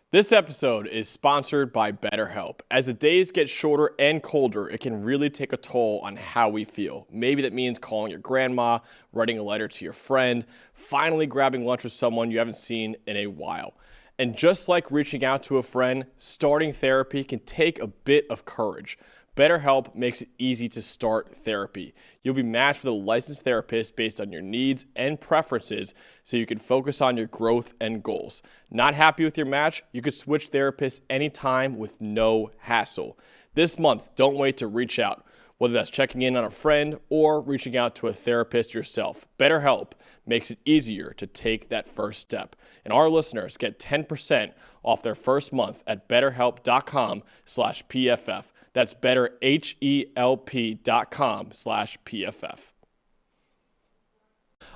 This episode is sponsored by BetterHelp. As the days get shorter and colder, it can really take a toll on how we feel. Maybe that means calling your grandma, writing a letter to your friend, finally grabbing lunch with someone you haven't seen in a while. And just like reaching out to a friend, starting therapy can take a bit of courage. BetterHelp makes it easy to start therapy. You'll be matched with a licensed therapist based on your needs and preferences so you can focus on your growth and goals. Not happy with your match? You can switch therapists anytime with no hassle. This month, don't wait to reach out, whether that's checking in on a friend or reaching out to a therapist yourself. BetterHelp makes it easier to take that first step. And our listeners get 10% off their first month at betterhelp.com/PFF. That's betterhelp.com/PFF.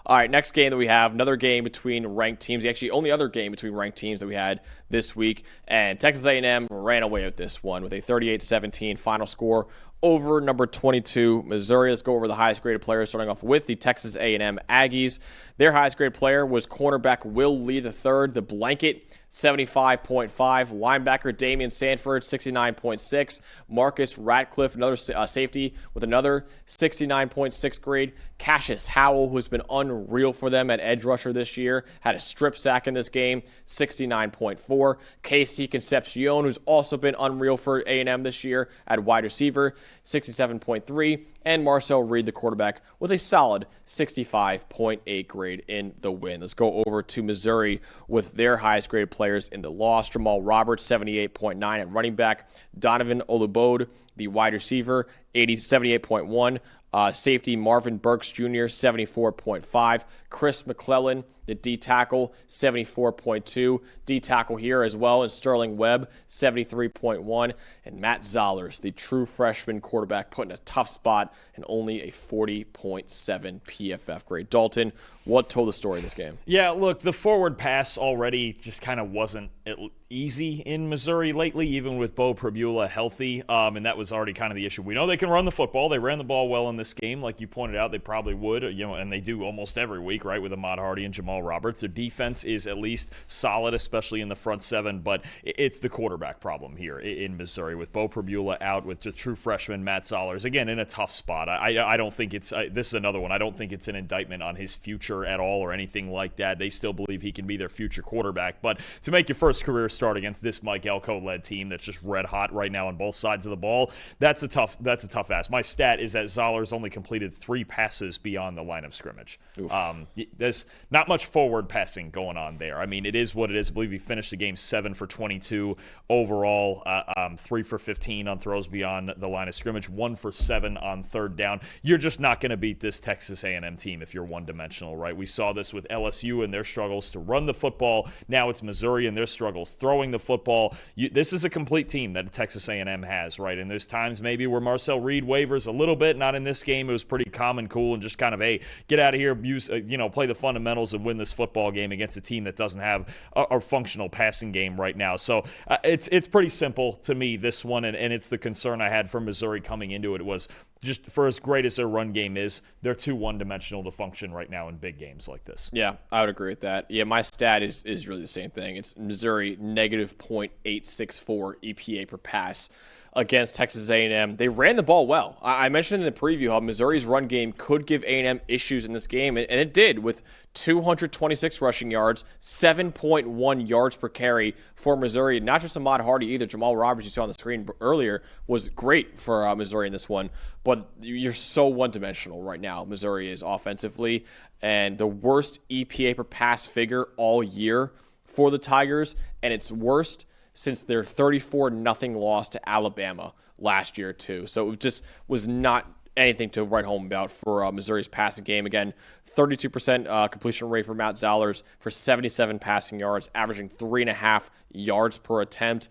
All right, next game that we have, another game between ranked teams. Actually, only other game between ranked teams that we had this week. And Texas A&M ran away with this one with a 38-17 final score over number 22, Missouri. Let's go over the highest graded players, starting off with the Texas A&M Aggies. Their highest graded player was cornerback Will Lee III, the blanket, 75.5. Linebacker Damian Sanford, 69.6. Marcus Ratcliffe, another safety, with another 69.6 grade. Cassius Howell, who's been unreal for them at edge rusher this year, had a strip sack in this game, 69.4. Casey Concepcion, who's also been unreal for A&M this year at wide receiver, 67.3. And Marcel Reed, the quarterback, with a solid 65.8 grade in the win. Let's go over to Missouri with their highest graded players in the loss. Jamal Roberts, 78.9 at running back. Donovan Olubode, the wide receiver, 78.1. Safety Marvin Burks Jr., 74.5. Chris McClellan, the D tackle, 74.2. D tackle here as well, and Sterling Webb, 73.1. And Matt Zollers, the true freshman quarterback, put in a tough spot and only a 40.7 PFF grade. Dalton, what told the story in this game? Yeah, look, the forward pass already just kind of wasn't easy in Missouri lately, even with Bo Pribula healthy, and that was already kind of the issue. We know they can run the football. They ran the ball well in this game, like you pointed out. They probably would, and they do almost every week, right, with Ahmad Hardy and Jamal Roberts. Their defense is at least solid, especially in the front seven, but it's the quarterback problem here in Missouri with Bo Pribula out, with the true freshman Matt Zollers, again, in a tough spot. I don't think it's this is another one. I don't think it's an indictment on his future at all or anything like that. They still believe he can be their future quarterback, but to make your first career start against this Mike Elko-led team that's just red hot right now on both sides of the ball, that's a tough ask. My stat is that Zollers only completed 3 passes beyond the line of scrimmage. There's not much forward passing going on there. I mean, it is what it is. I believe he finished the game 7 for 22 overall, 3 for 15 on throws beyond the line of scrimmage, 1 for 7 on third down. You're just not going to beat this Texas A&M team if you're one-dimensional, right? We saw this with LSU and their struggles to run the football. Now it's Missouri and their struggles throwing the football. This is a complete team that Texas A&M has, right? And there's times maybe where Marcel Reed wavers a little bit. Not in this game. It was pretty calm and cool and just kind of, hey, get out of here, play the fundamentals and win this football game against a team that doesn't have a functional passing game right now. So it's pretty simple to me, this one, and it's the concern I had for Missouri coming into it. It was just, for as great as their run game is, they're too one-dimensional to function right now in big games like this. Yeah, I would agree with that. Yeah, my stat is really the same thing. It's Missouri negative .864 EPA per pass against Texas A&M. They ran the ball well. I mentioned in the preview how Missouri's run game could give A&M issues in this game, and it did, with 226 rushing yards, 7.1 yards per carry for Missouri. Not just Ahmad Hardy either. Jamal Roberts, you saw on the screen earlier, was great for Missouri in this one. But you're so one-dimensional right now, Missouri is offensively, and the worst EPA per pass figure all year for the Tigers, and it's worst since their 34-0 loss to Alabama last year, too. So it just was not anything to write home about for Missouri's passing game. Again, 32% completion rate for Matt Zollers for 77 passing yards, averaging 3.5 yards per attempt.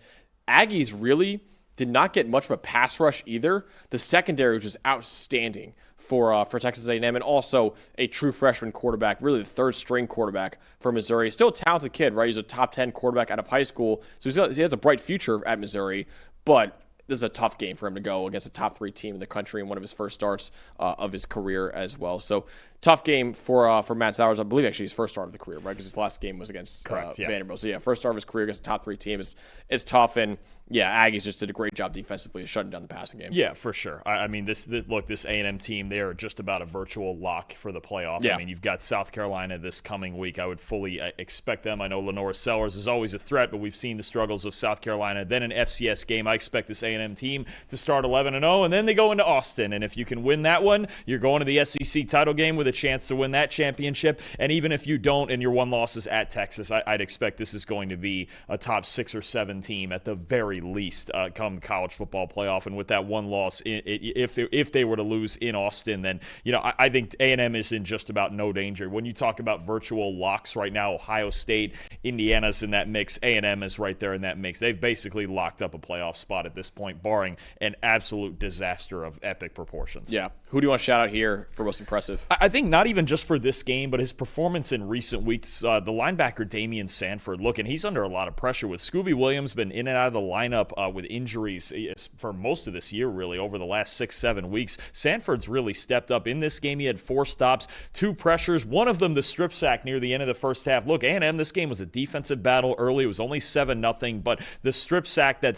Aggies really did not get much of a pass rush either. The secondary was just outstanding for Texas A&M, and also a true freshman quarterback, really the third-string quarterback for Missouri. Still a talented kid, right? He's a top 10 quarterback out of high school, so he has a bright future at Missouri, but this is a tough game for him to go against a top 3 team in the country and one of his first starts of his career as well. So tough game for Matt Sowers. I believe actually his first start of the career, right? Because his last game was against Vanderbilt. So, first start of his career against a top 3 team is tough. And, Aggies just did a great job defensively shutting down the passing game. Yeah, for sure. I mean, this A&M team, they are just about a virtual lock for the playoff. Yeah. I mean, you've got South Carolina this coming week. I would fully expect them. I know Lenora Sellers is always a threat, but we've seen the struggles of South Carolina. Then an FCS game. I expect this A&M team to start 11-0, and then they go into Austin. And if you can win that one, you're going to the SEC title game with a chance to win that championship. And even if you don't and your one loss is at Texas, I'd expect this is going to be a top 6 or 7 team at the very least come college football playoff. And with that one loss, if they were to lose in Austin, then I think A&M is in just about no danger. When you talk about virtual locks right now, Ohio State, Indiana's in that mix, A&M is right there in that mix. They've basically locked up a playoff spot at this point, barring an absolute disaster of epic proportions. Yeah. Who do you want to shout out here for most impressive? I think not even just for this game, but his performance in recent weeks. The linebacker Damian Sanford, and he's under a lot of pressure with Scooby Williams been in and out of the lineup with injuries for most of this year, really, over the last 6-7 weeks. Sanford's really stepped up. In this game, he had 4 stops, 2 pressures, one of them the strip sack near the end of the first half. Look, A&M, this game was a defensive battle early. It was only 7-0, but the strip sack that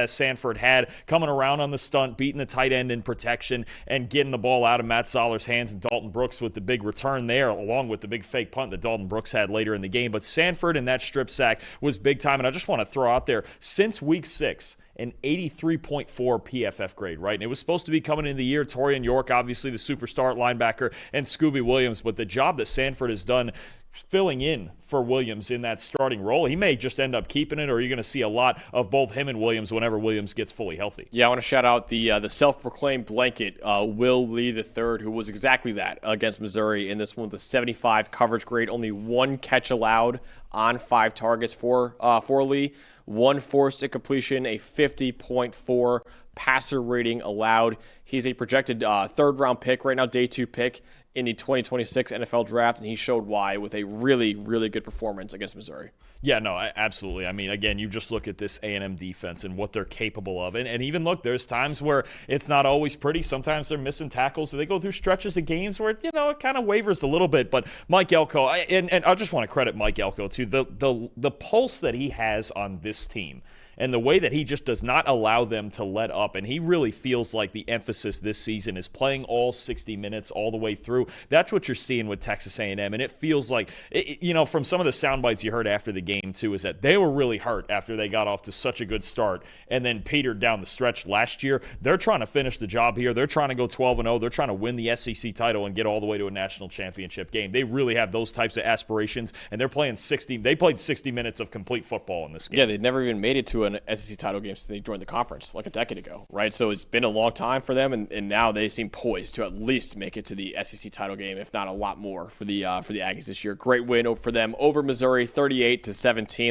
Sanford had coming around on the stunt, beating the tight end in protection, and getting the ball out of Matt Zoller's hands, and Dalton Brooks with the big return there, along with the big fake punt that Dalton Brooks had later in the game. But Sanford in that strip sack was big time, and I just want to throw out there, since week 6, an 83.4 PFF grade, right? And it was supposed to be coming into the year. Torian York, obviously the superstar linebacker, and Scooby Williams. But the job that Sanford has done filling in for Williams in that starting role, he may just end up keeping it, or you're going to see a lot of both him and Williams whenever Williams gets fully healthy. Yeah, I want to shout out the self-proclaimed blanket, Will Lee III, who was exactly that against Missouri in this one with a 75 coverage grade, only 1 catch allowed on 5 targets for Lee, 1 forced incompletion, a 50.4 passer rating allowed. He's a projected 3rd-round pick right now, day 2 pick in the 2026 NFL draft, and he showed why with a really, really good performance against Missouri. Yeah, no, absolutely. I mean, again, you just look at this A&M defense and what they're capable of. And even look, there's times where it's not always pretty. Sometimes they're missing tackles. So they go through stretches of games where, it kind of wavers a little bit. But Mike Elko, and I just want to credit Mike Elko, too. The pulse that he has on this team and the way that he just does not allow them to let up. And he really feels like the emphasis this season is playing all 60 minutes all the way through. That's what you're seeing with Texas A&M. And it feels like, from some of the sound bites you heard after the game, too, is that they were really hurt after they got off to such a good start and then petered down the stretch last year. They're trying to finish the job here. They're trying to go 12-0. They're trying to win the SEC title and get all the way to a national championship game. They really have those types of aspirations, and they're playing 60. They played 60 minutes of complete football in this game. Yeah, they'd never even made it to an SEC title game since they joined the conference like a decade ago, right? So it's been a long time for them, and now they seem poised to at least make it to the SEC title game, if not a lot more for the Aggies this year. Great win for them over Missouri, 38-17.